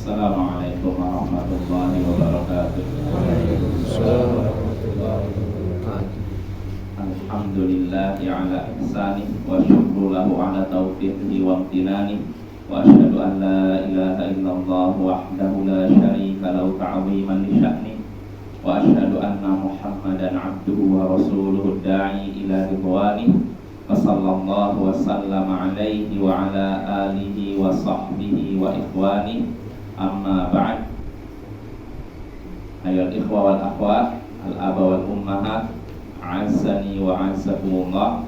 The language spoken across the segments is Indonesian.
Assalamualaikum warahmatullahi wabarakatuh. Waalaikumsalam warahmatullahi wabarakatuh. Alhamdulillahi ala ihsanih wa syukru lahu ala taufiqihi wa amtinani wa asyhadu an la ilaha illallah wahdahu la syarika lahu ta'ziman li sya'ni wa asyhadu anna Muhammadan abduhu wa rasuluhu da'i ila ridwanih wa sallallahu wa sallama alaihi wa ala alihi wa sahbihi wa ikhwani. Amma ba'd. Ayyuhal ikhwa wal akhwat, al-aba wal ummahat, azani wa azakumullah,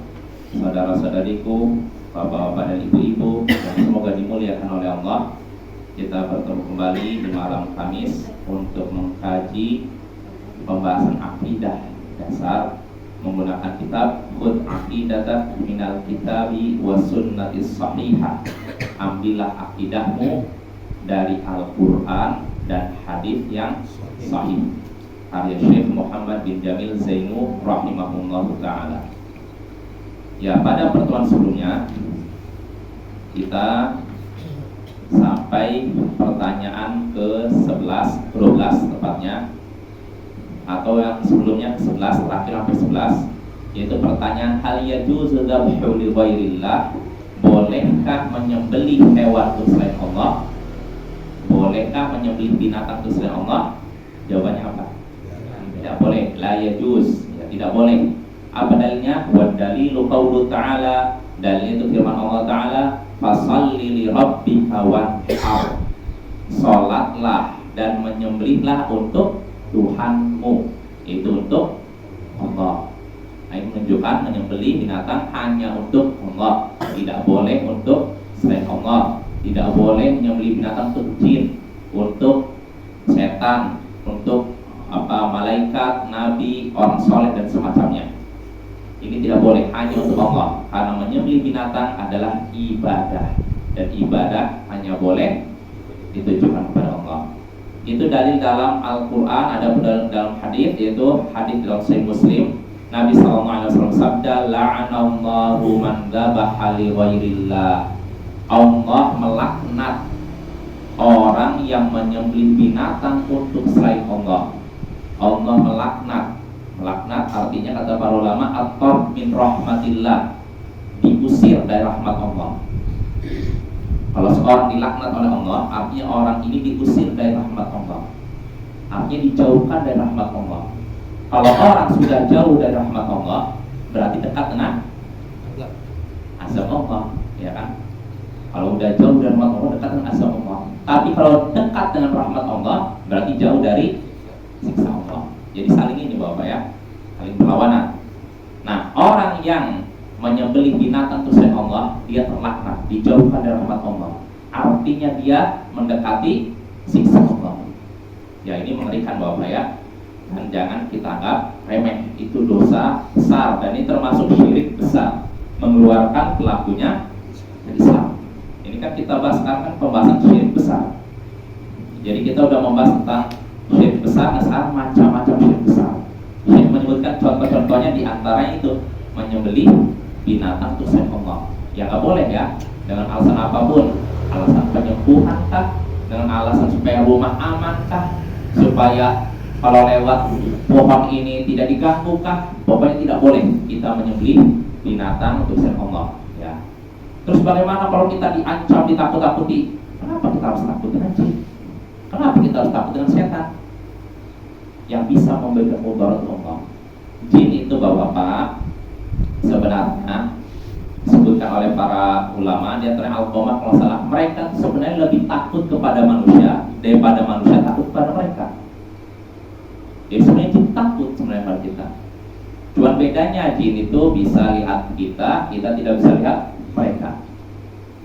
saudara-saudariku, bapak-bapak dan ibu-ibu yang semoga dimuliakan oleh Allah. Kita bertemu kembali di malam Kamis untuk mengkaji pembahasan akidah dasar menggunakan kitab Khudh Aqidataka minal kitabi was sunnatis sahihah. Ambillah akidahmu dari Al-Quran dan hadis yang sahih, karya Syekh Muhammad bin Jamil Zainu rahimahullahu ta'ala. Ya, pada pertemuan sebelumnya kita sampai pertanyaan ke-11, 12 tepatnya, atau yang sebelumnya ke-11, terakhir sampai 11, yaitu pertanyaan hal yajuzu dzabhu li ghairillah, bolehkah menyembelih hewan untuk selain Allah? Bolehkah menyembelih binatang itu selain Allah? Jawabannya apa? Tidak boleh. La yajuz, ya, tidak boleh. Apa dalilnya? Wa dalilu qaulu ta'ala, dalil itu firman Allah Ta'ala, fasalli li rabbika wanhar, salatlah dan menyembelihlah untuk Tuhanmu, itu untuk Allah. Nah, ini menunjukkan menyembelih binatang hanya untuk Allah, tidak boleh untuk selain Allah. Tidak boleh menyembelih binatang untuk jin, untuk setan, untuk malaikat, nabi, orang soleh dan semacamnya. Ini tidak boleh, hanya untuk Allah. Karena menyembelih binatang adalah ibadah, dan ibadah hanya boleh ditujukan kepada Allah. Itu dalil dalam Al-Quran, ada dalam hadis, yaitu hadis dalam Sahih Muslim. Nabi SAW sabda, la'anallahu man dzabaha li ghairillah. Allah melaknat orang yang menyembelih binatang untuk selain Allah. Allah melaknat artinya kata para ulama at-tar min rahmatillah, diusir dari rahmat Allah. Kalau seorang dilaknat oleh Allah, artinya orang ini diusir dari rahmat Allah, artinya dijauhkan dari rahmat Allah. Kalau orang sudah jauh dari rahmat Allah, berarti dekat dengan azab Allah, ya kan? Kalau udah jauh dari rahmat Allah, dekat dengan azab Allah. Tapi kalau dekat dengan rahmat Allah, berarti jauh dari siksa Allah. Jadi saling ini Bapak ya, saling berlawanan. Nah, orang yang menyembelih binatang itu selain Allah, dia terlaknat, dijauhkan dari rahmat Allah. Artinya dia mendekati siksa Allah. Ya, ini mengerikan Bapak ya. Dan jangan kita anggap remeh, itu dosa besar dan ini termasuk syirik besar, mengeluarkan pelakunya dari Islam. Ini kan kita bahas sekarang kan pembahasan syirik besar. Jadi kita udah membahas tentang syirik besar, nah sekarang macam-macam syirik besar. Syekh menyebutkan contoh-contohnya, di antaranya itu menyembelih binatang itu selain Allah. Ya nggak boleh ya, dengan alasan apapun, alasan penyembuhan kah, dengan alasan supaya rumah aman kah, supaya kalau lewat pohon ini tidak diganggu kah, pokoknya tidak boleh kita menyembelih binatang untuk selain Allah. Ya. Terus bagaimana kalau kita diancam, ditakut-takuti? Kenapa kita harus takut dengan jin? Kenapa kita harus takut dengan setan? Yang bisa memberikan mudarat Allah. Jin itu Bapak, sebenarnya disebutkan oleh para ulama, di antara Al-Qamah kalau salah, mereka sebenarnya lebih takut kepada manusia daripada manusia takut kepada mereka. Jadi sebenarnya jin takut sebenarnya pada kita. Cuman bedanya jin itu bisa lihat kita tidak bisa lihat mereka.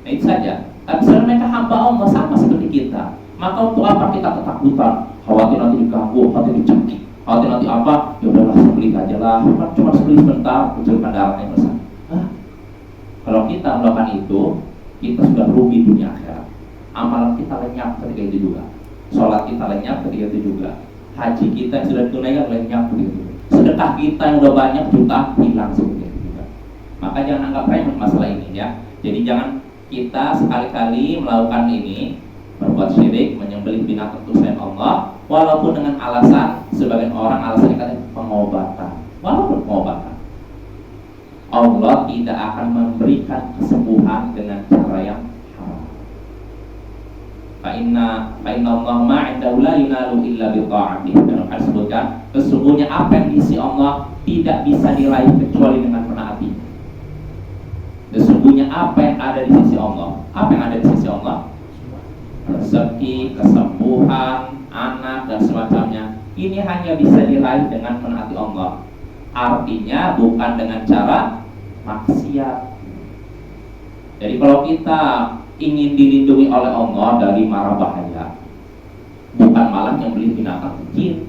Nah itu saja. Tapi sebenarnya mereka hamba Allah sama seperti kita. Maka untuk apa kita ketakutan? Khawatir nanti diganggu, khawatir dicekik, khawatir nanti apa? Ya udahlah sebeli aja lah. Kan cuma sebeli sebentar, kucurkan darahnya selesai. Kalau kita melakukan itu, kita sudah rugi dunia akhirat. Amalan kita lenyap ketika itu juga. Sholat kita lenyap ketika itu juga. Haji kita yang sudah ditunaikan lenyap ketika itu. Sedekah kita yang udah banyak juta hilang seperti itu juga. Maka jangan anggap remeh masalah ini ya. Jadi jangan kita sekali-kali melakukan ini, berbuat syirik syirik, menyembelih binatang untuk selain Allah, walaupun dengan alasan, sebagian orang alasannya katanya pengobatan, walaupun pengobatan, Allah tidak akan memberikan kesembuhan dengan cara yang haram. Fa'inna Allah ma'indahu la yunalu illa bitta'atih. Dan akan disebutkan, sesungguhnya apa yang diisi Allah tidak bisa diraih kecuali dengan menaati. Sesungguhnya apa yang ada di sisi Allah, apa yang ada di sisi Allah, rezeki, kesembuhan, anak dan semacamnya, ini hanya bisa diraih dengan menaati Allah. Artinya bukan dengan cara maksiat. Jadi kalau kita ingin dilindungi oleh Allah dari mara bahaya, bukan malah nyembelih binatang jin.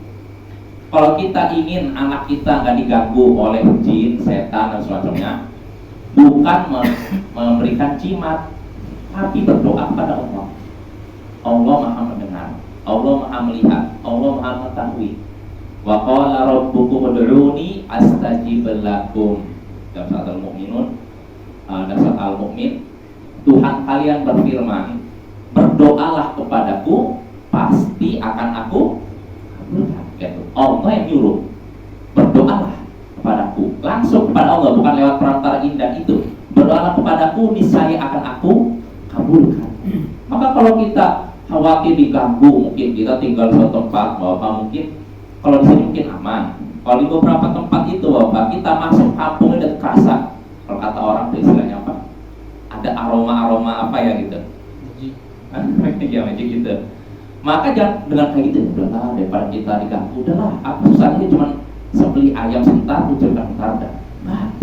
Kalau kita ingin anak kita nggak diganggu oleh jin, setan dan semacamnya, bukan memberikan jimat, tapi berdoa kepada Allah. Allah Maha mendengar, Allah Maha melihat, Allah Maha mengetahui. Wa qala rabbukum ud'uni astajib lakum. Dalam surat Al-Mu'minun, dan surat Al-Mu'min, Tuhan kalian berfirman, berdoalah kepadaku, pasti akan aku kabulkan. Allah yang nyuruh, berdoalah kepadaku, langsung kepada Allah, bukan lewat perantara indan itu. Berdoalah kepadaku, niscaya akan aku kabulkan. Maka kalau kita khawatir diganggu, mungkin kita tinggal di suatu tempat, bahwa mungkin kalau di sini mungkin aman. Kalau di beberapa tempat itu, Bapak, kita masuk kampung udah kerasa. Kalau kata orang itu istilahnya apa? Ada aroma-aroma apa ya gitu? Magic. Ya magic gitu. Maka jangan dengan kayak gitu, udahlah daripada kita diganggu, udahlah. Apa susahnya cuma sembeli ayam sebentar, ucapkan sebentar, dah. Nah,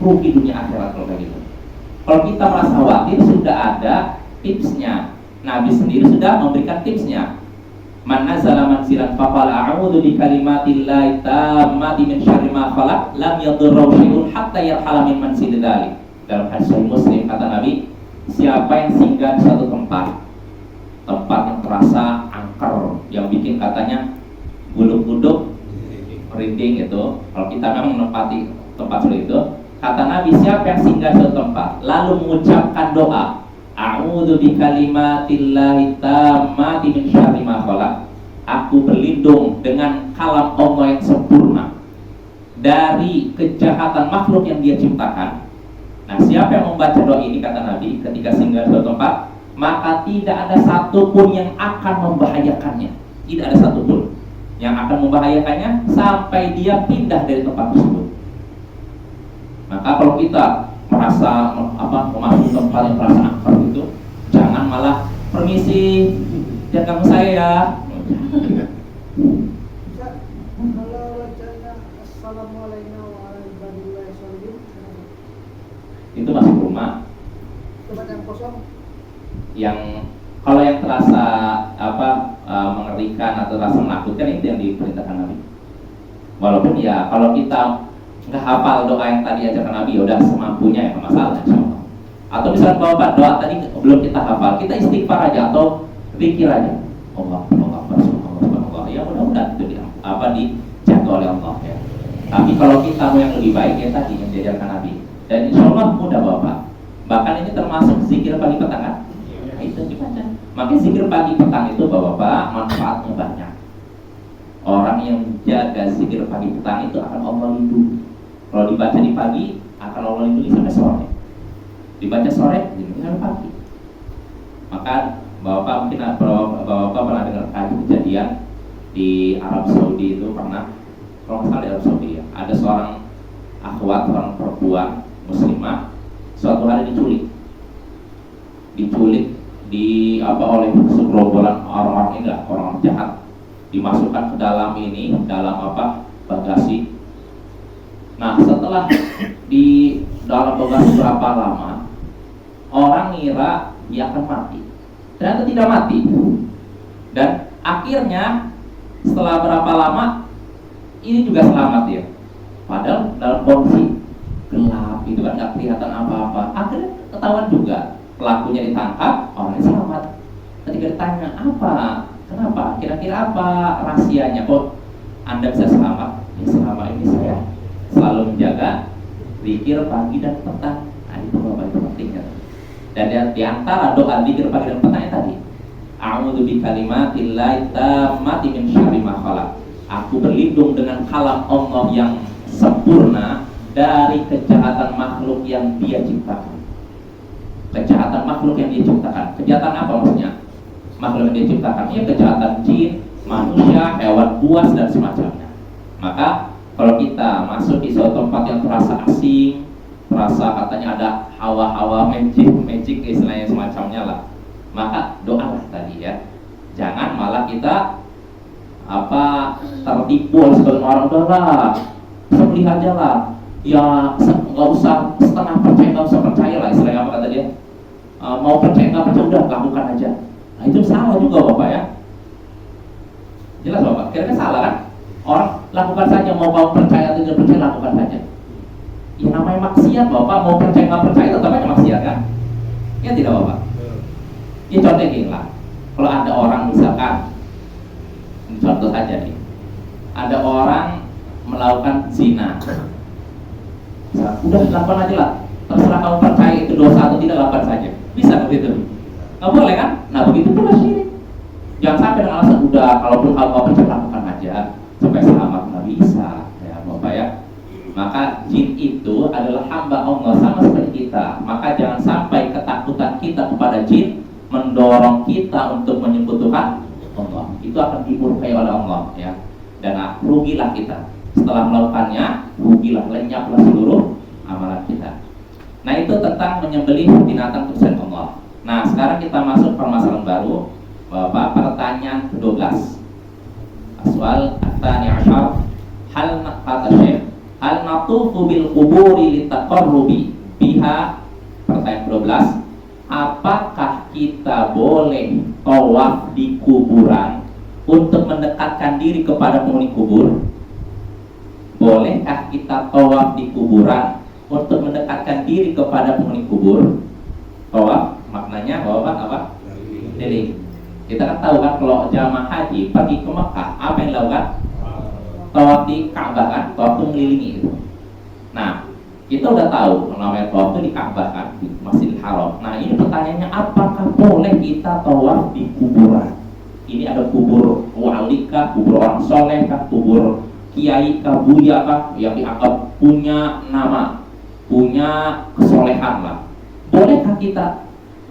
rugi dunia akhirat kalau kayak gitu. Kalau kita merasa khawatir, sudah ada tipsnya. Nabi sendiri sudah memberikan tipsnya. Man nazala manzilan faqala a'udzu bi kalimatillahi tammati min syarri ma khalaq lam yadurru syai'un hatta yarhala min manzil dzalik. Dalam hadis Sahih Muslim kata Nabi, siapa yang singgah di suatu tempat yang terasa angker, yang bikin katanya gulung-gulung merinding gitu. Kalau kita memang menempati tempat seperti itu, kata Nabi, siapa yang singgah di suatu tempat lalu mengucapkan doa, a'udzu bikalimatillahi tammati min syarri ma khalaq. Aku berlindung dengan kalam Allah yang sempurna dari kejahatan makhluk yang Dia ciptakan. Nah, siapa yang membaca doa ini, kata Nabi, ketika singgah di suatu tempat, maka tidak ada satupun yang akan membahayakannya. Tidak ada satupun yang akan membahayakannya sampai dia pindah dari tempat tersebut. Maka kalau kita merasa memasuki tempat yang terasa angker itu, jangan malah permisi, jangan ganggu saya ya. Kalau bacanya assalamualaikum warahmatullahi wabarakatuh, Itu masuk rumah. tempat yang kosong. Yang kalau yang terasa mengerikan atau terasa menakutkan, itu yang diperintahkan Nabi. Walaupun ya kalau kita nggak hafal doa yang tadi ajarkan Nabi, udah semampunya ya, masalah insyaallah. Atau misalnya Bapak doa tadi belum kita hafal, kita istighfar aja atau pikir aja, Allah, ya mudah-mudahan itu dijaga oleh Allah ya. Tapi kalau kita mau yang lebih baik ya tadi yang diajarkan Nabi, dan insyaallah mudah Bapak. Bahkan ini termasuk zikir pagi petang kan? Nah, itu dibaca. Makanya zikir pagi petang itu Bapak manfaatnya banyak. Orang yang jaga zikir pagi petang itu akan Allah lindungi. Kalau dibaca di pagi akan Allah lindungi sampai sore. Dibaca sore dilindungi sampai pagi. Maka Bapak mungkin Bapak pernah dengar kejadian di Arab Saudi itu pernah, kalau nggak salah di Arab Saudi ya, ada seorang akhwat, seorang perempuan muslimah suatu hari diculik oleh segerombolan orang-orang ini lah, orang jahat, dimasukkan ke dalam bagasi. Nah, setelah di dalam bagasi berapa lama, orang ngira dia akan mati, ternyata tidak mati. Dan akhirnya setelah berapa lama ini juga selamat ya, padahal dalam kondisi gelap itu kan, nggak kelihatan apa-apa. Akhirnya ketahuan juga, pelakunya ditangkap, orangnya selamat. Ketika ditanya kenapa, kira-kira apa rahasianya kok Anda bisa selamat? Ya selama ini saya selalu menjaga zikir pagi dan petang. Nah itu Bapak, itu pentingnya. Dan di antara doa zikir pagi dan petang tadi a'udzu bikalimatillahi tammati min syarri ma khalaq. Aku berlindung dengan kalam Allah yang sempurna dari kejahatan makhluk yang Dia ciptakan. Kejahatan makhluk yang Dia ciptakan. Kejahatan apa maksudnya? Makhluk yang Dia ciptakan. Ya kejahatan jin, manusia, hewan buas dan semacamnya. Maka kalau kita masuk di suatu tempat yang terasa asing, terasa katanya ada hawa-hawa magic istilahnya semacamnya lah, maka doalah tadi ya. Jangan malah kita tertipu sebagian orang, udahlah sebeli aja lah, ya nggak usah setengah percaya, nggak usah percaya lah istilahnya apa kata dia, mau percaya nggak percaya udah lakukan aja. Nah itu salah juga Bapak ya, jelas Bapak, kira-kira salah kan? Orang lakukan saja, mau percaya atau tidak percaya lakukan saja. Ya namanya maksiat Bapak, mau percaya nggak percaya tetap aja maksiat kan? Ya tidak Bapak? Ya contohnya gini lah, kalau ada orang misalkan, contoh saja nih, ada orang melakukan zina, udah lakukan aja lah, terserah kamu percaya itu dosa atau tidak, lakukan saja. Bisa begitu? Nggak boleh kan? Nah begitu pula syirik. Jangan sampai dengan alasan udah kalaupun kamu percaya lakukan aja supaya selamat, nggak bisa ya Bapak ya. Maka jin itu adalah hamba Allah sama seperti kita. Maka jangan sampai ketakutan kita kepada jin mendorong kita untuk menyebut Tuhan Allah. Itu akan dimurkai oleh Allah ya. Dan rugilah kita. Setelah melakukannya, rugilah, lenyaplah seluruh amalan kita. Nah itu tentang menyembelih binatang kesucian Allah. Nah sekarang kita masuk permasalahan baru, Bapak, pertanyaan ke-12. Soal Atsani Asyar, hal kata Syekh, hal natufu bil quburi litaqarrubi biha. Pertanyaan ke-12, apakah kita boleh tawaf di kuburan untuk mendekatkan diri kepada penghuni kubur? Bolehkah kita tawaf di kuburan untuk mendekatkan diri kepada penghuni kubur? Tawaf maknanya Bapak apa? Keliling. Kita kan tahu kan kalau jamaah haji pergi ke Mekah, apa yang dilakukan? Tawaf di Ka'bah kan, tawaf itu mengelilingi itu. Nah, kita udah tahu namanya tawaf itu di Ka'bah kan, di Masjidil Haram. Nah, ini pertanyaannya, apakah boleh kita tawaf di kuburan? Ini ada kubur wali kah, kubur orang soleh kah, kubur kiai kah, buya kah, yang dianggap punya nama, punya kesolehan lah. Bolehkah kita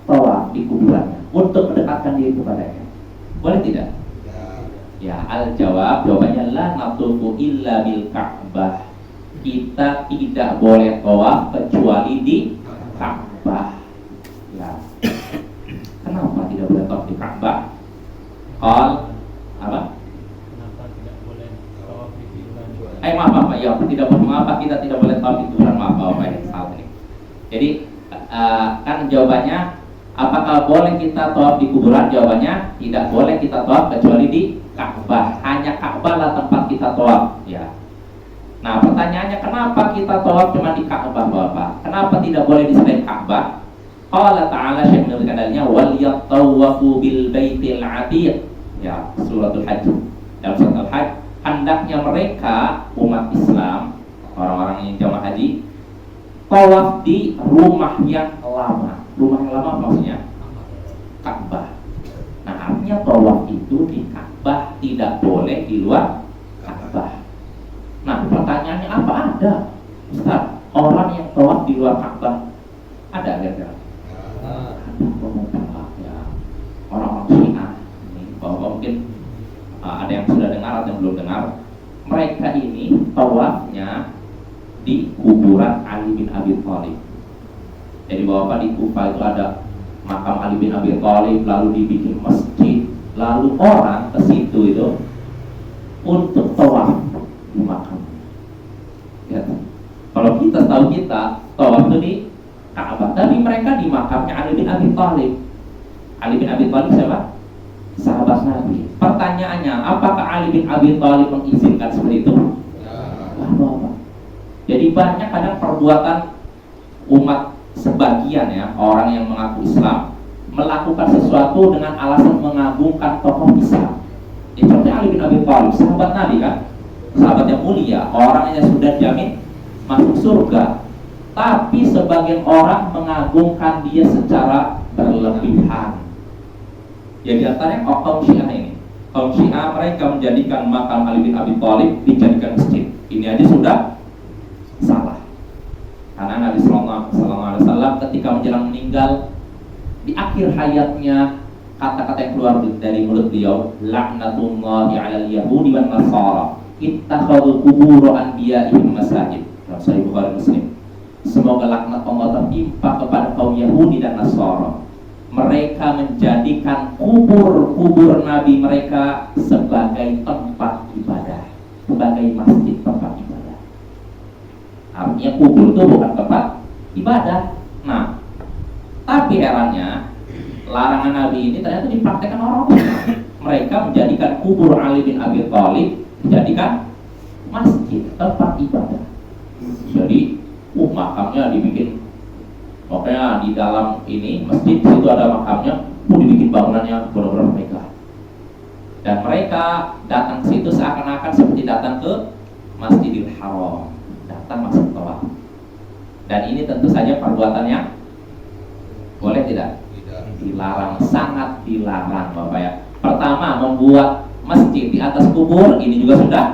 tawaf di kuburannya untuk mendekatkan diri kepadanya? Boleh tidak? Ya, jawabannya la natufu illa bil Ka'bah. Kita tidak boleh tawaf kecuali di Ka'bah. Ya. Kenapa tidak boleh tawaf di Ka'bah? Apa? Kenapa tidak boleh tawaf di kuburan? Maaf ya, tidak boleh. Mengapa kita tidak boleh tawaf di kuburan? Maaf Bapak ya, salah ini. Jadi kan jawabannya, apakah boleh kita tawaf di kuburan? Jawabannya tidak boleh kita tawaf kecuali di Ka'bah. Hanya Ka'bah lah tempat kita tawaf ya. Nah pertanyaannya, kenapa kita tawaf cuma di Ka'bah Bapak? Kenapa tidak boleh di selain Ka'bah? Allah Ta'ala Syekh menyebutkan dalilnya, wal yatawafu bil baitil atiq ya, suratul Hajj. Dalam surat Al-Hajj, hendaknya mereka umat Islam, orang-orang yang jamaah haji, tawaf di rumah yang lama. Rumah yang lama maksudnya Ka'bah. Nah artinya tawaf itu di Ka'bah, tidak boleh di luar Ka'bah. Nah pertanyaannya, apa ada Ustaz orang yang tawaf di luar Ka'bah? Ada kira-kira? Ada ya. Orang-orang Syiah ini, bahwa mungkin ada yang sudah dengar atau yang belum dengar, mereka ini tawafnya di kuburan Ali bin Abi Thalib. Jadi Bapak di Kufah itu ada makam Ali bin Abi Thalib, lalu dibikin masjid, lalu orang ke situ itu untuk tawaf di makam. Ya. Kalau kita tahu kita tawaf itu di Ka'bah, tapi mereka di makamnya Ali bin Abi Thalib. Ali bin Abi Thalib siapa? Sahabat Nabi. Pertanyaannya, apakah Ali bin Abi Thalib mengizinkan seperti itu? Bapak. Jadi banyak kadang perbuatan umat sebagian ya, orang yang mengaku Islam melakukan sesuatu dengan alasan mengagungkan tokoh Islam. Contohnya Ali bin Abi Thalib, sahabat Nabi kan, sahabat yang mulia, orang yang sudah jamin masuk surga. Tapi sebagian orang mengagungkan dia secara berlebihan. Ya di antaranya kaum Syiah ini. Kaum Syiah mereka menjadikan makam Ali bin Abi Thalib dijadikan masjid. Ini aja sudah salah. Karena Nabi Sallallahu Alaihi Wasallam ketika menjelang meninggal di akhir hayatnya, kata-kata yang keluar dari mulut beliau, laknatullahi 'alal yahudi wan nasara ittakhadhu qubur anbiya'ihim masajid. Dalam Sahih Bukhari Muslim. Semoga laknat Allah tertimpa kepada kaum Yahudi dan Nasara. Mereka menjadikan kubur nabi mereka sebagai tempat ibadah, sebagai masjid tempat ibadah. Artinya kubur itu bukan tempat ibadah. Nah, tapi herannya larangan Nabi ini ternyata dipraktekkan orang. Mereka menjadikan kubur Ali bin Abi Thalib dijadikan masjid tempat ibadah. Jadi makamnya dibikin, makanya di dalam ini masjid itu ada makamnya, dibikin bangunannya benar-benar megah. Dan mereka datang ke situ seakan-akan seperti datang ke Masjidil Haram, datang masuk tawaf. Dan ini tentu saja perbuatannya boleh tidak? Dilarang, sangat dilarang, Bapak ya. Pertama, membuat masjid di atas kubur ini juga sudah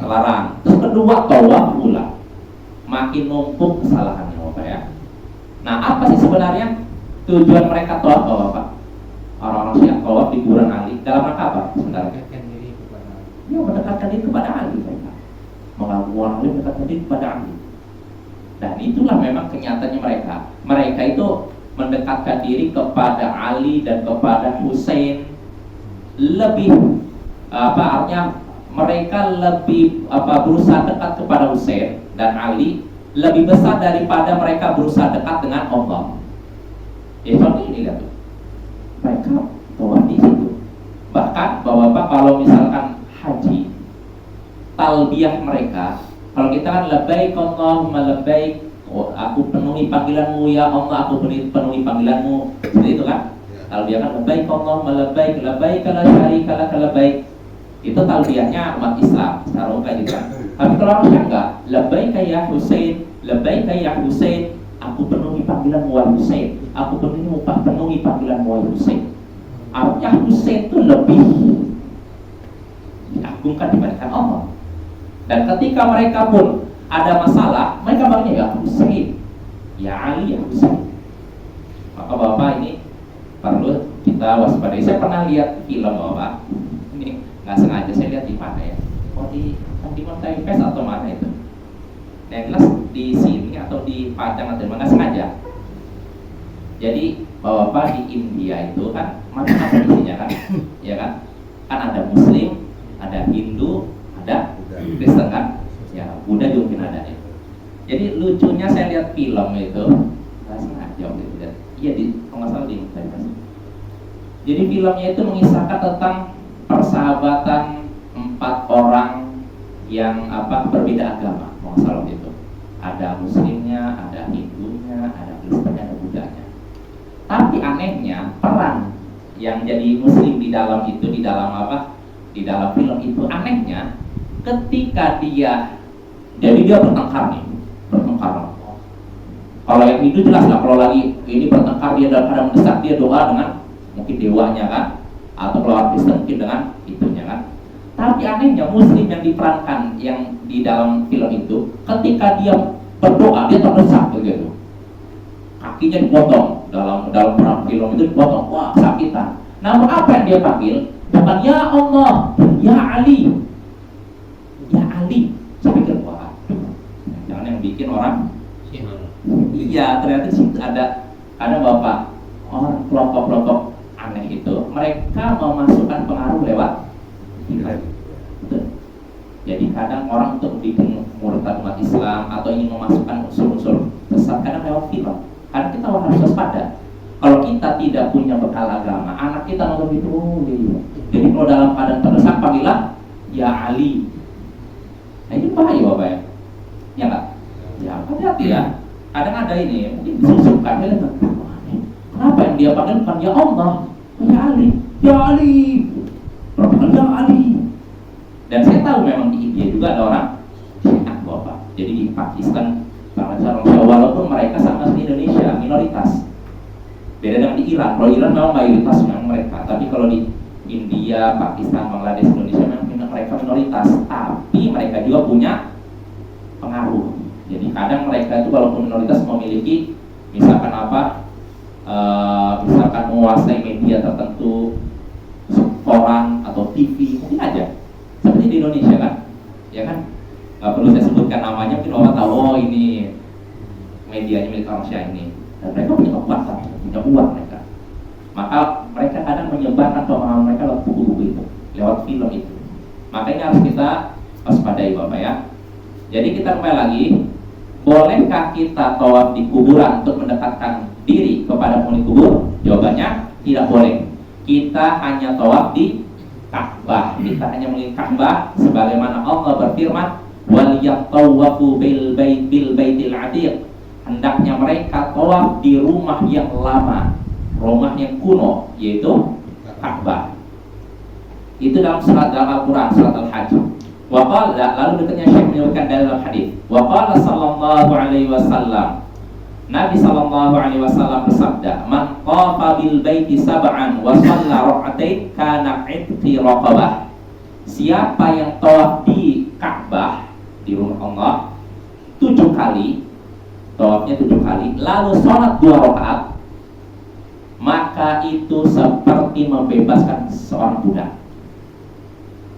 terlarang. Terus kedua, tawaf pula. Makin numpuk kesalahannya, Bapak ya. Nah, apa sih sebenarnya tujuan mereka tawaf, Bapak? Orang-orang Syiah tawaf di kuburan Ali dalam rangka apa sebenarnya? Mendekatkan diri kepada Ali mereka. Mengaku Ali, mendekatkan diri kepada Ali. Dan itulah memang kenyataannya mereka. Mereka itu mendekatkan diri kepada Ali dan kepada Husain lebih artinya mereka lebih berusaha dekat kepada Husain dan Ali lebih besar daripada mereka berusaha dekat dengan Allah. Ya seperti ini lihat tuh. Mereka bawa di situ. Bahkan Bapak kalau misalkan haji, talbiyah mereka, kalau kita kan labbaik Allahumma labbaik, aku penuhi panggilanmu ya Allah, aku penuhi panggilanmu, seperti itu kan? Talbiyah kan labbaik Allahumma labbaik, labbaik la syarika lak labbaik. Itu talbiyahnya umat Islam secara umum gitu kan. Tapi kalau harusnya enggak, labbaik ya Husain, labbaik ya Husain, aku penuhi panggilanmu wahai Husain, aku penuhi panggilanmu wahai Husain. Artinya Husain itu lebih diagungkan dibandingkan Allah. Dan ketika mereka pun ada masalah, mereka panggilnya ya Husain, ya Ali, ya Husain. Maka Bapak ini perlu kita waspadai. Saya pernah lihat film Bapak, ini nggak sengaja saya lihat di mana ya? Oh di Montai Pes atau mana itu? Yang jelas di sini atau di Padang atau mana, nggak sengaja. Jadi Bapak di India itu kan macam-macam isinya kan, ya kan? Kan ada Muslim, ada Hindu, ada Kristen kan? Ya Buddha juga mungkin ada ya. Jadi lucunya saya lihat film itu, nggak sengaja gitu. Iya di kalau nggak salah di Montai Pes. Jadi filmnya itu mengisahkan tentang persahabatan 4 orang yang berbeda agama, kalau nggak salah gitu. Ada Muslimnya, ada Hindunya, ada Kristennya, ada Buddhanya. Tapi anehnya peran yang jadi Muslim di dalam itu, di dalam film itu, anehnya ketika dia bertengkar. Kalau yang Hindu jelas lah, kalau lagi ini bertengkar dia dalam keadaan mendesak, dia doa dengan mungkin dewanya kan, atau kalau Kristen mungkin dengan itunya kan. Tapi anehnya Muslim yang diperankan yang di dalam film itu, ketika dia berdoa dia terdesak begitu, kakinya dipotong dalam perang film itu dipotong, wah sakitan. Namun apa yang dia panggil? Bukan ya Allah, ya Ali, ya Ali. Saya pikir wah, jangan yang bikin orang. Iya, ternyata sih ada Bapak orang kelompok-kelompok aneh itu, mereka memasukkan pengaruh lewat film. Betul. Jadi kadang orang untuk bikin murtad umat Islam atau ingin memasukkan unsur-unsur sesat kadang lewat film. Karena kita harus waspada. Kalau kita tidak punya bekal agama, anak kita nonton itu, jadi kalau dalam keadaan terdesak panggillah ya Ali. Nah itu bahaya Bapak ya. Ya nggak? Ya hati-hati ya. Kadang ada ini, mungkin disusupkan ya, kenapa yang dia panggil bukan ya Allah, ya Ali, ya Ali, ya Ali. Dan saya tahu memang di India juga ada orang Syiah Bapak. Jadi di Pakistan, Bangladesh, walaupun mereka sama seperti Indonesia minoritas, Beda dengan di Iran. Kalau Iran memang mayoritas memang mereka, tapi kalau di India, Pakistan, Bangladesh, Indonesia memang mereka minoritas, tapi mereka juga punya pengaruh. Jadi kadang mereka itu walaupun minoritas memiliki misalkan apa, misalkan menguasai media tertentu, koran atau TV, mungkin aja seperti di Indonesia kan, ya kan, nggak perlu saya sebutkan namanya, mungkin orang tahu, oh ini medianya milik orang Syah ini, dan mereka punya kekuatan, punya uang mereka, maka mereka kadang menyebarkan pemahaman mereka lewat buku-buku itu, lewat film itu. Makanya harus kita waspadai Bapak ya. Jadi kita kembali lagi, bolehkah kita tawaf di kuburan untuk mendekatkan diri kepada penghuni kubur? Jawabannya tidak boleh. Kita hanya tawaf di Ka'bah. Kita hanya melihat Ka'bah sebagaimana Allah berfirman, wal yatawafu bil baitil atiq. Hendaknya mereka tawaf di rumah yang lama, rumah yang kuno, yaitu Ka'bah. Itu dalam Al-Quran, surat Al-Hajj. Waqala, lalu berikutnya Syekh menyebutkan dalam hadis. Waqala sallallahu alaihi wasallam, Nabi sallallahu alaihi wasallam bersabda, man qafa bil baiti sab'an wa shalla rak'atain kana 'itqi raqabah. Siapa yang tawaf di Ka'bah, di rumah Allah 7 kali, tawafnya 7 kali, lalu sholat 2 rakaat, maka itu seperti membebaskan seorang budak.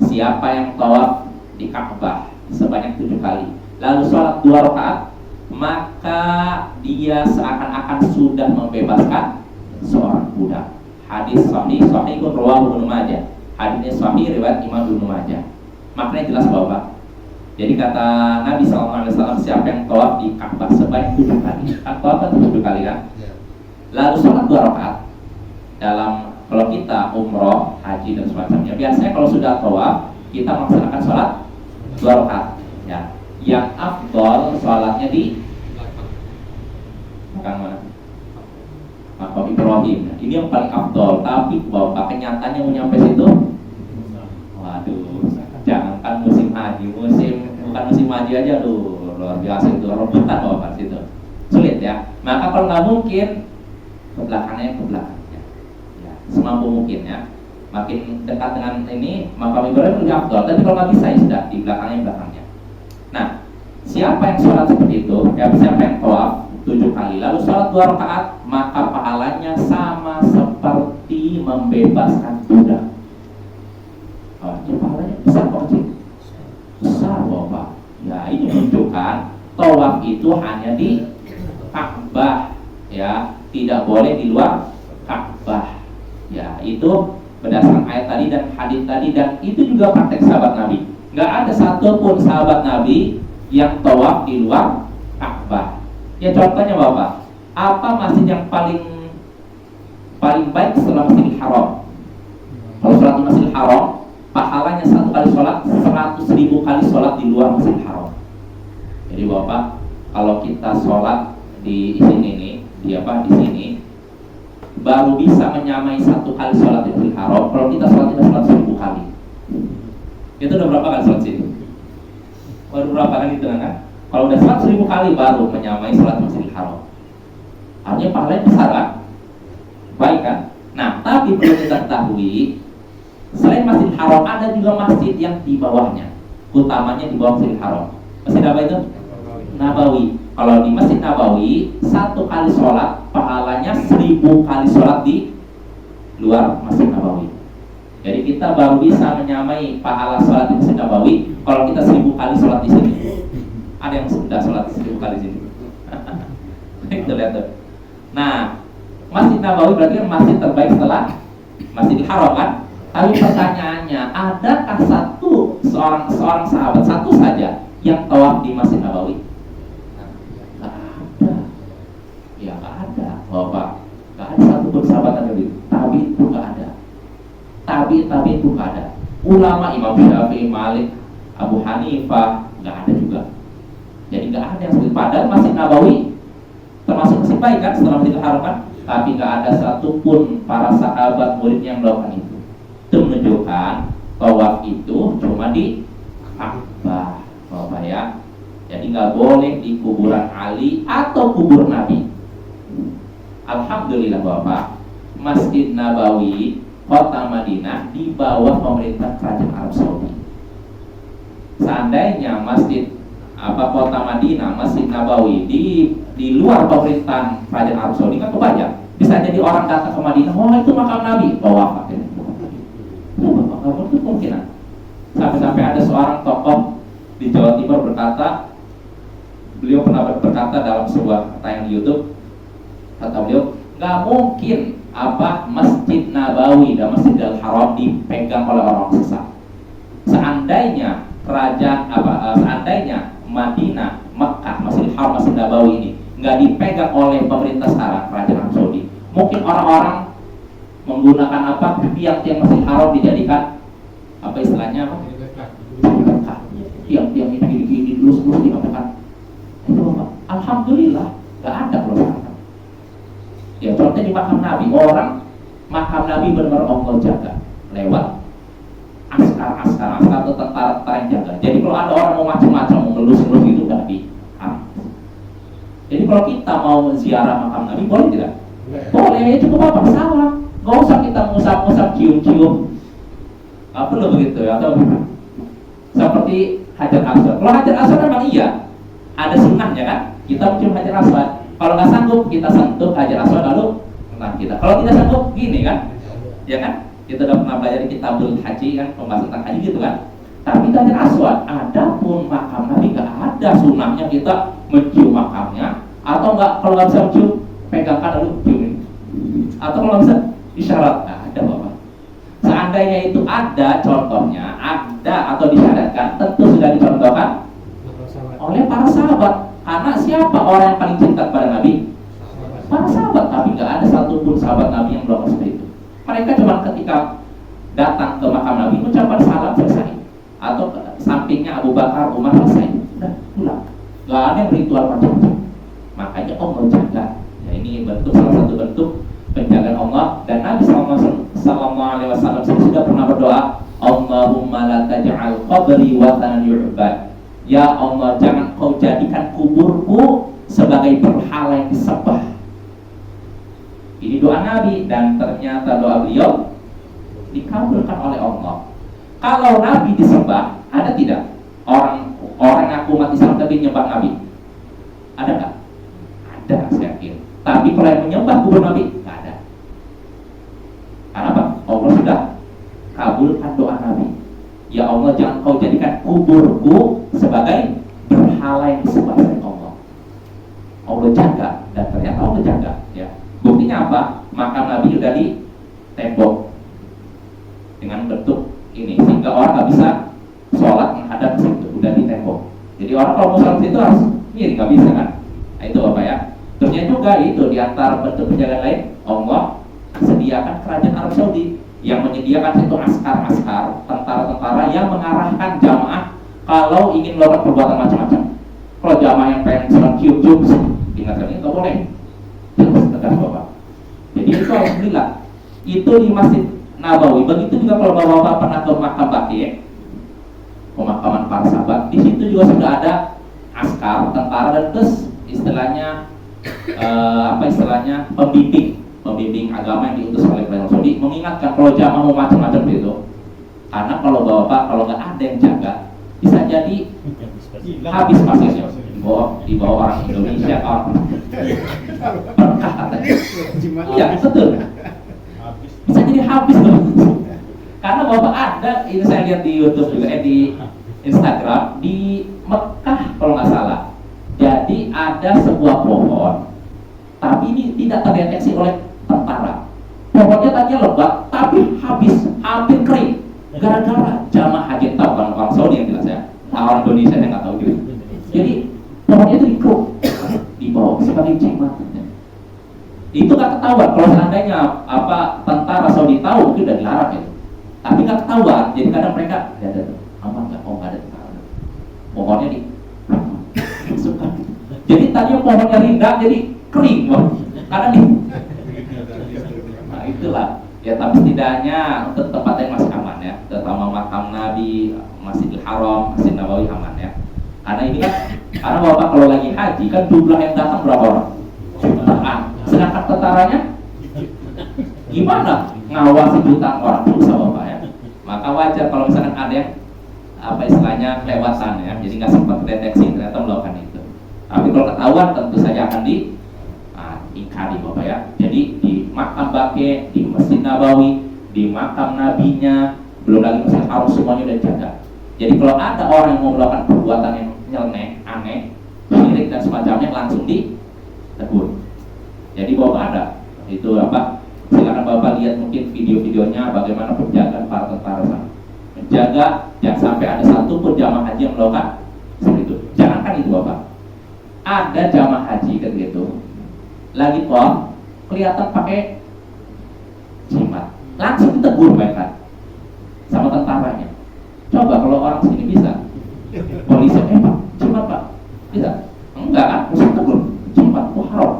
Siapa yang tawaf di Ka'bah sebanyak 7 kali, lalu sholat 2 rakaat, maka dia seakan-akan sudah membebaskan seorang budak. Hadis sahih rawahu Ibnu Majah. Hadisnya sahih riwayat Imam Ibnu Majah. Maknanya jelas Bapak. Jadi kata Nabi SAW, siapa yang tawaf di Ka'bah sebanyak 7 kali, tawaf kan 7 kali kan, lalu sholat 2 rakaat. Dalam kalau kita umroh, haji dan semacamnya, biasanya kalau sudah tawaf kita melaksanakan sholat 2 rakaat. Ya, yang afdol sholatnya di belakang mana? Maqam Ibrahim. Ini yang paling afdol. Tapi Bapak kenyataannya mau nyampe situ, waduh, jangan kan musim haji, bukan musim haji aja tuh luar biasa itu, rebutan Bapak situ, sulit ya. Maka kalau nggak mungkin ke belakangnya, ya, semampu mungkin ya. Makin dekat dengan ini Maqam Ibrahim lebih afdol. Tapi kalau nggak bisa ya sudah di belakangnya. Nah, siapa yang sholat seperti itu, ya, siapa yang tawaf 7 kali lalu sholat 2 rakaat, maka pahalanya sama seperti membebaskan budak. Oh, ya, pahalanya besar kok sih, besar Bapak. Ya, ini menunjukkan tawaf itu hanya di Ka'bah, ya, tidak boleh di luar Ka'bah. Ya, itu berdasarkan ayat tadi dan hadis tadi, dan itu juga praktek sahabat Nabi. Nggak ada satupun sahabat Nabi yang tawaf di luar Ka'bah. Ya contohnya Bapak, apa masjid yang paling baik setelah Masjidil Haram? Kalau sholat di Masjidil Haram, pahalanya 1 kali sholat 100.000 kali sholat di luar Masjidil Haram. Jadi Bapak, kalau kita sholat di sini nih, di sini, baru bisa menyamai 1 kali sholat di Masjidil Haram. Kalau kita sholat 100.000 kali. Itu udah berapa kali sholat sini? Baru berapa kali itu kan? Kalau udah 100.000 kali baru menyamai sholat Masjidil Haram. Artinya pahalanya besar kan? Baik kan? Nah, tapi perlu kita ketahui, selain Masjidil Haram ada juga masjid yang di bawahnya, utamanya di bawah Masjidil Haram. Masjid apa itu? Nabawi. Kalau di Masjid Nabawi 1 kali sholat pahalanya 1000 kali sholat di luar Masjid Nabawi. Jadi kita baru bisa menyamai pahala sholat di Masjid Nabawi kalau kita 1000 kali sholat di sini. Ada yang sudah sholat 1000 kali di sini. Itu lihat tuh. Nah, Masjid Nabawi berarti kan masjid terbaik setelah Masjidil Haram kan? Tapi pertanyaannya, adakah seorang sahabat satu saja yang tawaf di Masjid Nabawi? Nggak ada. Ya nggak ada, Bapak. Nggak ada satupun sahabat Nabi. Tabi'in pun nggak ada. Tabi'in pun nggak ada. Ulama Imam Syafi'i, Malik, Abu Hanifah nggak ada juga. Jadi nggak ada yang seperti. Padahal Masjid Nabawi termasuk masjid baik kan setelah Masjidil Haram kan? Tapi nggak ada satupun para sahabat murid yang melakukan itu. Itu menunjukkan tawaf itu cuma di Ka'bah, Bapak ya. Jadi nggak boleh di kuburan Ali atau kubur Nabi. Alhamdulillah Bapak, Masjid Nabawi Kota Madinah di bawah pemerintah Kerajaan Arab Saudi. Seandainya Kota Madinah, Masjid Nabawi di luar pemerintahan Kerajaan Arab Saudi kan kebanyakan. Bisa jadi orang datang ke Madinah, wah itu makam Nabi, bawa wafat. Itu kemungkinan. Sampai-sampai ada seorang tokoh di Jawa Timur berkata, beliau pernah berkata dalam sebuah tayangan YouTube, kata beliau, nggak mungkin Masjid Nabawi dan Masjidil Haram dipegang oleh orang sesat. Seandainya seandainya Madinah, Mekah, Masjidil Haram, Masjid Nabawi ini nggak dipegang oleh pemerintah sekarang, Kerajaan Arab Saudi, mungkin orang-orang menggunakan tiang-tiang Masjidil Haram dijadikan istilahnya tiang-tiang ini gini lurus-lurus dikatakan. Itu Bapak, alhamdulillah nggak ada keluarga. Ya contohnya di makam Nabi, makam Nabi benar-benar Allah jaga lewat askar atau tentara yang jaga. Jadi kalau ada orang mau macam-macam mau melus-melus itu nggak Jadi kalau kita mau ziarah makam Nabi boleh tidak? Boleh, cukup Bapak salam. Nggak usah kita ngusap-ngusap, cium-cium. Perlu begitu ya? Atau seperti Hajar Aswad. Kalau Hajar Aswad memang iya, ada sunnahnya kan? Kita mencium Hajar Aswad. Kalau nggak sanggup, kita sentuh Hajar Aswad lalu tenang kita. Kalau tidak sanggup, gini kan? Ya kan? Kita udah pernah belajar di Kitabul Haji kan, pembahasan tentang haji gitu kan? Tapi Hajar Aswad, adapun makam Nabi nggak ada sunnahnya kita mencium makamnya, atau nggak, kalau nggak bisa mencium, pegangkan lalu ciumin. Atau kalau nggak bisa isyarat, nggak ada Bapak. Seandainya itu ada contohnya, ada atau disyaratkan, tentu sudah dicontohkan oleh para sahabat. Karena siapa orang yang paling cinta kepada Nabi? Para sahabat. Tapi nggak ada satupun sahabat Nabi yang melakukan seperti itu. Mereka cuma ketika datang ke makam Nabi mengucapkan salam selesai, atau ke sampingnya Abu Bakar, Umar selesai, udah pulang. Nggak ada yang ritual macam-macam. Makanya Allah jaga. Ya, ini salah satu bentuk penjagaan Allah. Dan Nabi SAW sudah pernah berdoa, Allahumma la taj'al qabri watanan yu'bad. Ya Allah, jangan kau jadikan kuburku sebagai berhala yang disembah. Ini doa Nabi, dan ternyata doa beliau dikabulkan oleh Allah. Kalau Nabi disembah, ada tidak orang yang umat Islam tapi menyembah Nabi? Ada nggak? Ada, saya yakin. Tapi kalau yang menyembah kubur Nabi, nggak ada. Karena apa? Allah sudah kabulkan doa Nabi. Ya Allah, jangan kau jadikan kuburku sebagai berhala yang disembah oleh Allah. Allah jaga, dan ternyata Allah jaga. Ya. Buktinya apa? Makam Nabi sudah di tembok dengan bentuk ini, sehingga orang nggak bisa sholat menghadap ke situ, udah di tembok. Jadi orang kalau mau sholat situ harus miring, nggak bisa kan? Nah, itu Bapak ya. Terusnya juga itu di antara bentuk penjagaan lain, Allah sediakan Kerajaan Arab Saudi yang menyediakan itu askar-askar, tentara-tentara yang mengarahkan jamaah kalau ingin melakukan perbuatan macam-macam. Kalau jamaah yang pengen sholat cium-cium, ingatkan ini nggak boleh. Terus tegas Bapak. Jadi itu alhamdulillah. Itu di Masjid Nabawi. Begitu juga kalau Bapak pernah ke makam Baqi, pemakaman para sahabat, di situ juga sudah ada askar, tentara, dan terus istilahnya pembimbing agama yang diutus oleh Kerajaan Saudi mengingatkan kalau jamaah mau macam-macam itu. Karena kalau Bapak kalau nggak ada yang jaga, bisa jadi habis pasirnya. Di bawah orang Indonesia, orang berkah katanya. Iya betul. Bisa jadi habis loh. Karena Bapak ada, ini saya lihat di YouTube juga, di Instagram, di Mekah kalau nggak salah. Jadi ada sebuah pohon, tapi ini tidak terdeteksi oleh tentara. Pohonnya tadinya lebat, tapi hampir kering. Gara-gara jamaah haji, tahu kan orang Saudi yang jelas ya. Orang Indonesia yang nggak tahu juga. Jadi pohonnya itu dikeruk, dibawa sebagai jimat. Itu nggak ketahuan. Kalau seandainya tentara Saudi tahu, itu udah dilarang itu. Tapi nggak ketahuan. Jadi kadang mereka ada aman nggak? Oh nggak ada tentara. Pohonnya dimasukkan. Jadi tadinya pohonnya rindang jadi kering, karena nah itulah. Ya tapi setidaknya untuk tempat yang masih aman ya, terutama makam Nabi, Masjidil Haram, Masjid Nabawi aman ya. Karena ini kan, karena Bapak kalau lagi haji kan jumlah yang datang berapa orang? Jutaan. Sedangkan tentaranya gimana ngawasi jutaan orang, susah Bapak ya. Maka wajar kalau misalkan ada yang apa istilahnya kelewatan ya, jadi nggak sempat deteksi ternyata melakukan itu. Tapi kalau ketahuan tentu saja akan diingkari Bapak ya. Jadi di makam Baqi', di Masjid Nabawi, di makam nabinya, belum lagi Masjid Haram, semuanya udah jaga. Jadi kalau ada orang yang mau melakukan perbuatan yang nyeleneh, aneh, syirik dan semacamnya, langsung ditegur. Jadi Bapak ada itu apa? Silakan Bapak lihat mungkin video-videonya bagaimana penjagaan para tentara sana. Menjaga jangan sampai ada satu pun jamaah haji yang melakukan seperti itu. Jangankan itu Bapak, ada jamaah haji kan gitu, lagi kelihatan pakai jimat, langsung ditegur mereka sama tentaranya. Coba kalau orang sini bisa, polisi Pak, jimat Pak, bisa? Enggak kan, mesti tegur, jimat, haram,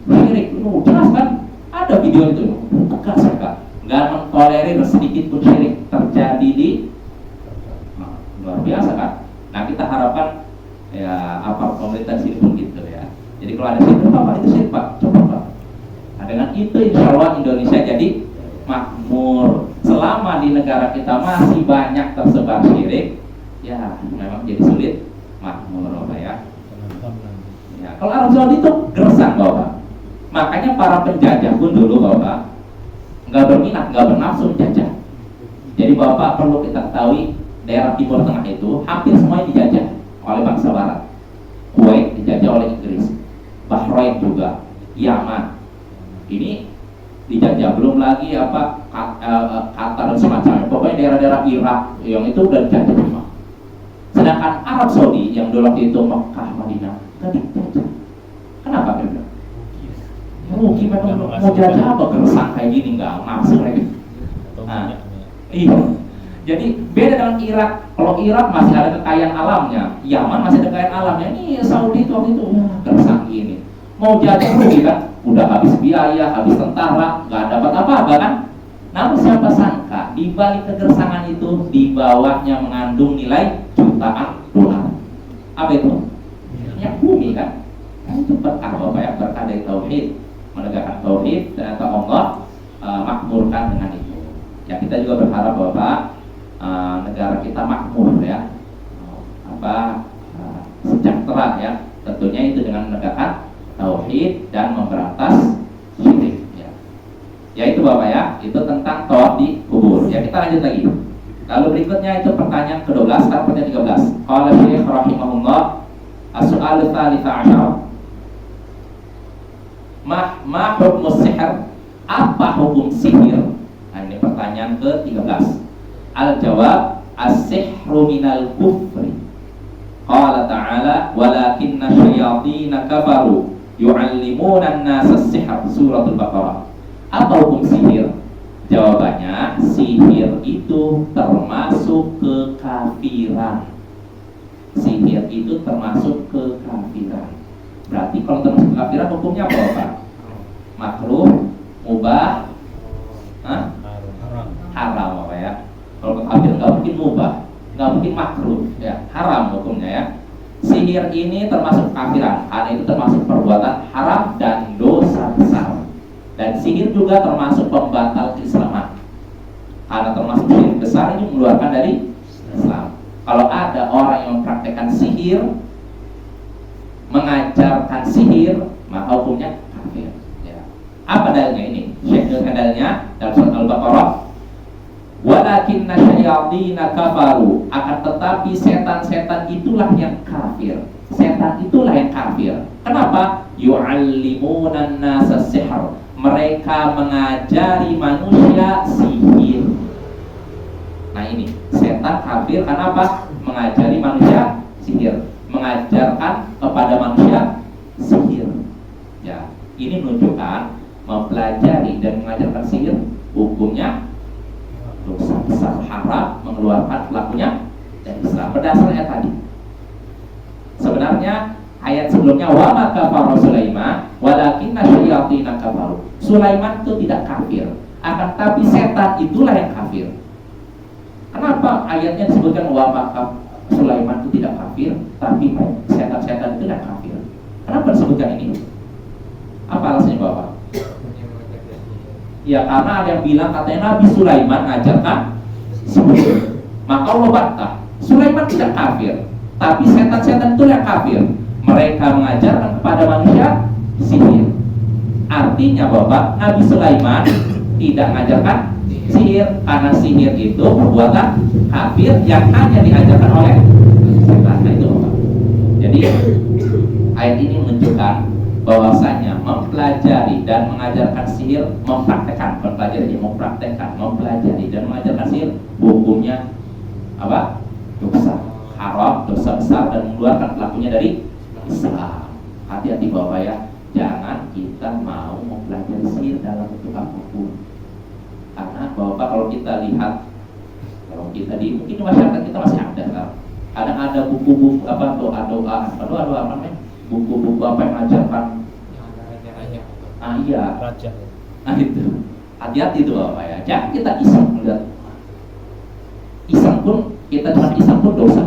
syirik, jelas kan? Ada video itu, tegas mereka, nggak mentolerir sedikit pun syirik terjadi di luar biasa kan. Nah kita harapkan ya apa pemerintah sini pun gitu ya. Jadi kalau ada syirik Pak, itu syirik Pak, coba Pak. Nah dengan itu insya Allah Indonesia jadi makmur. Selama di negara kita masih banyak tersebar syirik, ya memang jadi sulit makmur Bapak ya. Ya kalau Arab Saudi itu gersang Bapak. Makanya para penjajah pun dulu Bapak nggak berminat, nggak bernafsu menjajah. Jadi Bapak perlu kita ketahui daerah Timur Tengah itu hampir semuanya dijajah oleh bangsa Barat. Kuwait dijajah oleh Inggris, Bahrain juga, Yaman ini dijajah, belum lagi apa Qatar dan semacamnya. Pokoknya daerah-daerah Irak yang itu udah dijajah semua. Sedangkan Arab Saudi yang dulu itu Mekah, Madinah nggak dijajah. Kenapa kira-kira? Ya mungkin memang mau jajah apa gersang kayak gini, nggak nafsu mereka. Nah, iya. Jadi beda dengan Irak. Kalau Irak masih ada kekayaan alamnya, Yaman masih ada kekayaan alamnya. Ini Saudi itu waktu itu gersang gini. Mau jajah rugi kan? Udah habis biaya, habis tentara, nggak dapat apa-apa kan? Namun siapa sangka di balik kegersangan itu di bawahnya mengandung nilai jutaan dolar. Apa itu? Minyak bumi kan? Itu berkah Bapak ya, berkah dari tauhid, menegakkan tauhid, ternyata Allah makmurkan dengan itu. Ya kita juga berharap Bapak negara kita makmur ya, sejahtera ya. Tentunya itu dengan menegakkan tauhid dan memberantas syirik ya. Ya itu Bapak ya, itu tentang tawaf di kubur. Ya kita lanjut lagi. Lalu berikutnya itu pertanyaan ke-12, sekarang pertanyaan 13. Qala Syekh rahimahullah, as-su'alu tsalits asyar. Ma hukmus sihr? Apa hukum sihir? Nah, ini pertanyaan ke-13. Al-jawab, as-sihru minal kufri. Qala ta'ala, walakinna syayatina kafaru yu'allimuna an-nasa as-sihr. Suratul Baqarah. Apa hukum sihir? Jawabannya, sihir itu termasuk kekafiran. Sihir itu termasuk kekafiran. Berarti kalau termasuk kekafiran hukumnya apa Pak? Makruh, mubah, haram Bapak ya. Kalau kekafiran nggak mungkin mubah, nggak mungkin makruh ya, haram hukumnya ya. Sihir ini termasuk kekafiran karena itu termasuk perbuatan haram dan dosa besar. Dan sihir juga termasuk pembatal keislaman karena termasuk sihir besar, ini mengeluarkan dari Islam. Kalau ada orang yang mempraktekkan sihir, mengajarkan sihir, maka hukumnya kafir ya. Apa dalilnya ini? Syekh dalilnya dalam surat Al-Baqarah, walakinna syayatina kafaru, akan tetapi setan-setan itulah yang kafir. Setan itulah yang kafir. Kenapa? Yu'allimuna an-nasa sihr, mereka mengajari manusia sihir. Nah ini setan kafir karena apa? Mengajari manusia sihir, mengajarkan kepada manusia sihir. Ya, ini menunjukkan mempelajari dan mengajarkan sihir hukumnya dosa besar, haram, mengeluarkan pelakunya dari Islam. Berdasarkan ayat tadi. Sebenarnya ayat sebelumnya wa ma kafara Sulaiman walakinna syayatina kafaru. Sulaiman itu tidak kafir, akan tapi setan itulah yang kafir. Kenapa ayatnya disebutkan wa ma Sulaiman itu tidak kafir, tapi setan-setan itu tidak kafir? Kenapa disebutkan ini? Apa alasannya Bapak? Ya karena ada yang bilang katanya Nabi Sulaiman ngajarkan sihir. Maka Allah bantah, Sulaiman tidak kafir, tapi setan-setan itu yang kafir. Mereka mengajarkan kepada manusia sihir. Artinya Bapak, Nabi Sulaiman tidak mengajarkan sihir, karena sihir itu perbuatan kafir yang hanya diajarkan oleh setan. Nah, itu Bapak. Jadi ayat ini menunjukkan bahwasanya mempelajari dan mengajarkan sihir, mempraktekkan, mempelajari dan mengajarkan sihir hukumnya apa? Dosa haram, dosa besar, dan mengeluarkan pelakunya dari Islam. Hati-hati Bapak ya, jangan kita mau mempelajari sihir dalam bentuk apapun. Karena Bapak kalau kita lihat, kalau kita di mungkin di masyarakat kita masih ada kan? Kadang ada buku-buku apa doa apa namanya? Buku-buku apa yang mengajarkan iya raja. Nah itu hati-hati itu Bapak ya, jangan kita iseng melihat. Iseng pun kita cuma iseng pun dosa.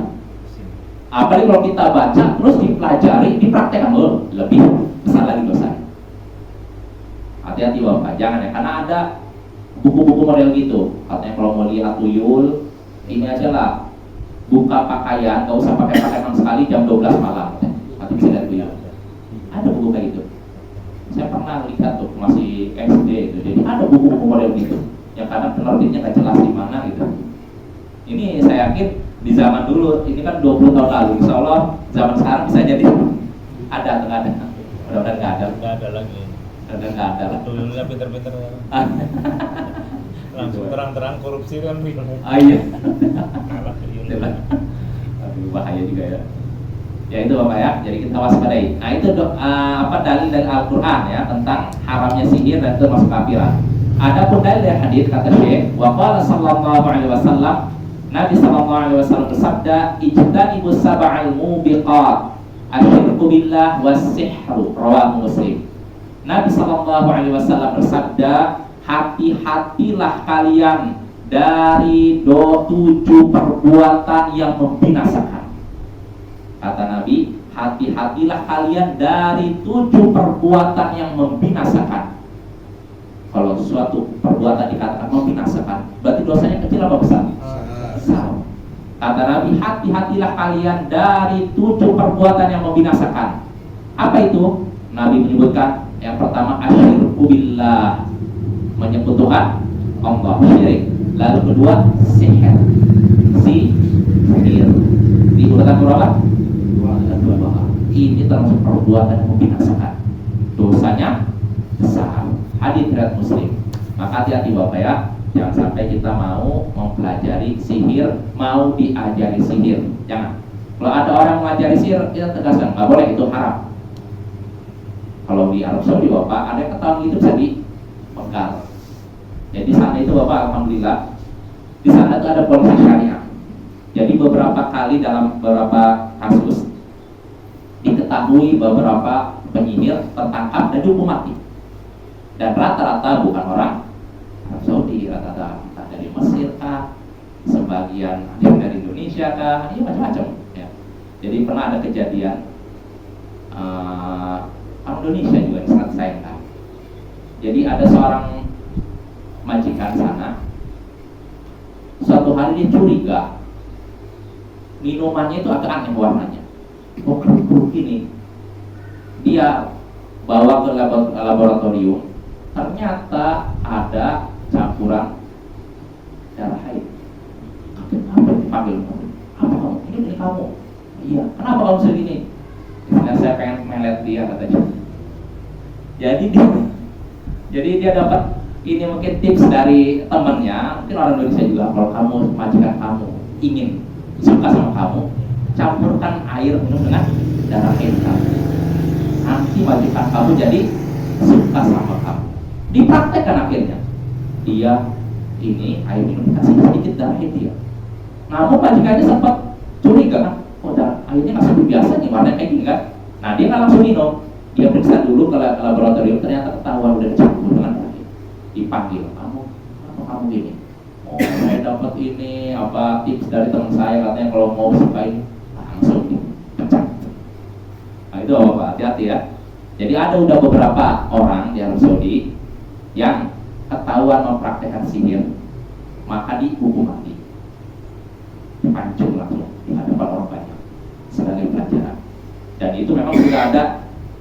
Apalagi kalau kita baca terus dipelajari, dipraktekkan, lebih besar lagi dosa. Hati-hati Bapak, jangan ya, karena ada buku-buku model gitu. Katanya kalau mau lihat tuyul, ini aja lah, buka pakaian, gak usah pakai pakaian sekali jam 12 malam. Nanti bisa lihat tuyul. Ada buku kayak gitu. Saya pernah lihat tuh masih SD itu. Jadi ada buku-buku model gitu. Yang kadang penerbitnya nggak jelas di mana gitu. Ini saya yakin di zaman dulu, ini kan 20 tahun lalu. Insya Allah zaman sekarang bisa jadi ada atau nggak ada. Mudah-mudahan nggak ada. Nggak ada lagi. Mudah-mudahan nggak ada lah. Tuyulnya pinter-pinter. Langsung terang-terang korupsi kan bingung. Iya. Kalah tuyul. Aduh, bahaya juga ya. Ya itu Bapak ya, jadi kita waspadai. Nah itu dalil dari Al-Quran ya tentang haramnya sihir dan itu masuk kafiran. Adapun dalil dari hadis kata Syekh, wa qala sallallahu alaihi wasallam, Nabi sallallahu alaihi wasallam bersabda, ijtanibus sab'al mubiqat, asyirku billah was-sihru, rawahu Muslim. Nabi sallallahu alaihi wasallam bersabda, hati-hatilah kalian dari 7 perbuatan yang membinasakan. Kata Nabi, hati-hatilah kalian dari 7 perbuatan yang membinasakan. Kalau suatu perbuatan dikatakan membinasakan, berarti dosanya kecil apa besar? Besar. Kata Nabi, hati-hatilah kalian dari 7 perbuatan yang membinasakan. Apa itu? Nabi menyebutkan yang pertama asyirku billah, menyebut Tuhan Allah, syirik. Lalu kedua sihir, sihir. Di urutan berapa? Ini termasuk perbuatan yang membinasakan, dosanya besar. Hadis riwayat Muslim. Maka hati-hati Bapak ya, jangan sampai kita mau mempelajari sihir, mau diajari sihir. Jangan. Kalau ada orang mengajari sihir, kita tegaskan nggak boleh, itu haram. Kalau di Arab Saudi Bapak, ada yang ketahuan gitu bisa dipenggal. Jadi sana itu Bapak, alhamdulillah, di sana itu ada polisi syariah. Jadi beberapa kali dalam beberapa kasus diketahui beberapa penyihir tertangkap dan dihukum mati. Dan rata-rata bukan orang Arab Saudi, rata-rata dari Mesir kah, sebagian dari Indonesia kah, ya macam-macam ya. Jadi pernah ada kejadian orang Indonesia juga yang sangat sayangkan. Jadi ada seorang majikan sana, suatu hari dia curiga minumannya itu agak aneh warnanya. Oh kerupuk ini, dia bawa ke laboratorium, ternyata ada campuran darah haid. Apa dipanggil? Apa kamu? Ini kamu? Iya. Kenapa kamu segini? Nah, saya pengen melet dia katanya. Jadi dia dapat ini mungkin tips dari temannya, mungkin orang Indonesia juga. Kalau kamu majikan kamu ingin suka sama kamu, campurkan air minum dengan darah haid kamu. Nanti majikan kamu jadi suka sama kamu. Dipraktekkan akhirnya. Dia ini air minum dikasih sedikit darah haid dia. Namun majikannya sempat curiga kan, oh airnya nggak seperti biasa nih, warnanya kayak gini kan. Nah dia nggak langsung minum, dia periksa dulu ke laboratorium, ternyata ketahuan udah dicampur dengan darah haid. Dipanggil, kamu gini. Oh, saya dapat ini apa tips dari teman saya, katanya kalau mau sukain langsung dipecat. Nah itu Bapak, hati-hati ya. Jadi ada udah beberapa orang di Arab Saudi yang ketahuan ketahuan mempraktekkan sihir, maka dihukum mati, dipancung langsung di hadapan orang banyak sebagai pelajaran. Dan itu memang sudah ada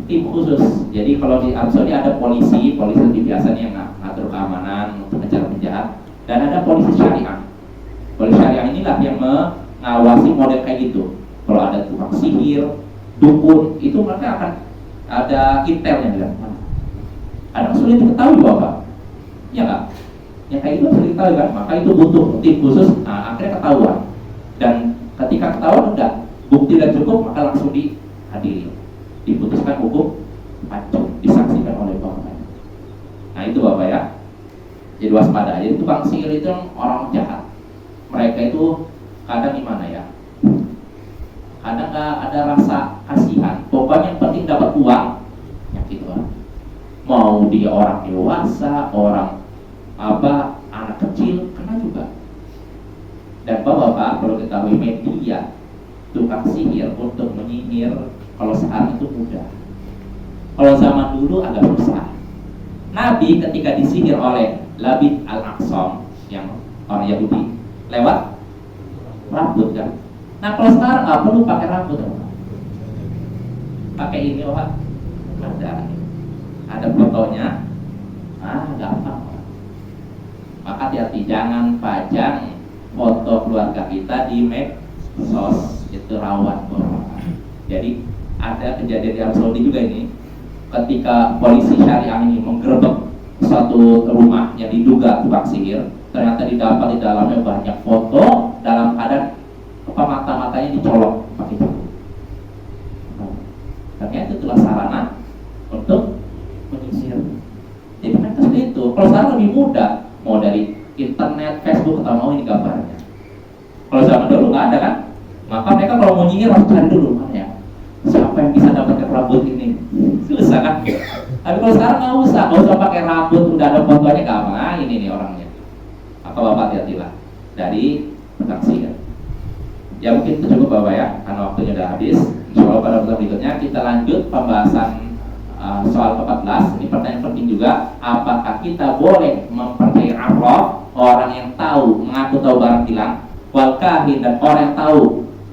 tim khusus. Jadi kalau di Arab Saudi ada polisi biasanya yang ngatur keamanan untuk mengejar penjahat, dan ada polisi syariah. Polisi syariah inilah yang mengawasi model kayak gitu. Kalau ada tukang sihir, dukun, itu mereka akan ada intelnya bilang, ada sulit diketahui Bapak, ya nggak? Yang kayak itu sulit diketahui kan? Maka itu butuh tim khusus. Nah, akhirnya ketahuan. Dan ketika ketahuan enggak, bukti dan cukup, maka langsung dihadiri, diputuskan hukum pancung, disaksikan oleh korban. Nah itu Bapak ya. Jadi waspada. Jadi tukang sihir itu orang jahat. Mereka itu kadang gimana ya? Kadang nggak ada rasa kasihan. Pokoknya yang penting dapat uang, nyakit orang. Mau dia orang dewasa, orang anak kecil, kena juga. Dan Bapak perlu ketahui, media tukang sihir untuk menyihir kalau sekarang itu mudah. Kalau zaman dulu agak susah. Nabi ketika disihir oleh Labid al-Aqsam yang orang Yahudi lewat rambut kan. Nah kalau sekarang nggak perlu pakai rambut, pakai ini Pak, ada fotonya, gampang. Maka hati-hati, jangan pajang foto keluarga kita di medsos, itu rawan Bapak. Jadi ada kejadian di Arab Saudi juga ini, ketika polisi syariah ini menggerebek suatu rumah yang diduga tukang sihir, ternyata didapat di dalamnya banyak foto dalam keadaan mata-matanya dicolok pakai jarum. Ternyata itulah sarana untuk menyisir. Jadi mereka seperti itu. Kalau sekarang lebih mudah, mau dari internet, Facebook, atau mau ini gambarnya. Kalau zaman dulu nggak ada kan, maka mereka kalau mau nyihir harus cari dulu mana ya, siapa yang bisa dapatkan rambut ini, susah kan. Tapi kalau sekarang nggak usah pakai rambut, udah ada fotonya, gampang. Ini nih orangnya. Maka Bapak hati-hatilah dari tukang sihir. Ya mungkin itu cukup Bapak ya, karena waktunya udah habis. Insya Allah pada pertemuan berikutnya kita lanjut pembahasan soal ke-14. Ini pertanyaan penting juga. Apakah kita boleh mempercayai arwah, orang yang tahu, mengaku tahu barang hilang, wal kahin, dan orang yang tahu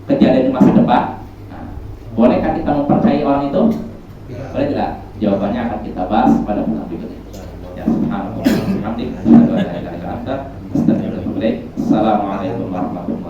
kejadian di masa depan? Nah, bolehkah kita mempercayai orang itu? Boleh tidak? Jawabannya akan kita bahas pada pertemuan berikutnya. Ya, subhanallah. Assalamualaikum warahmatullahi wabarakatuh.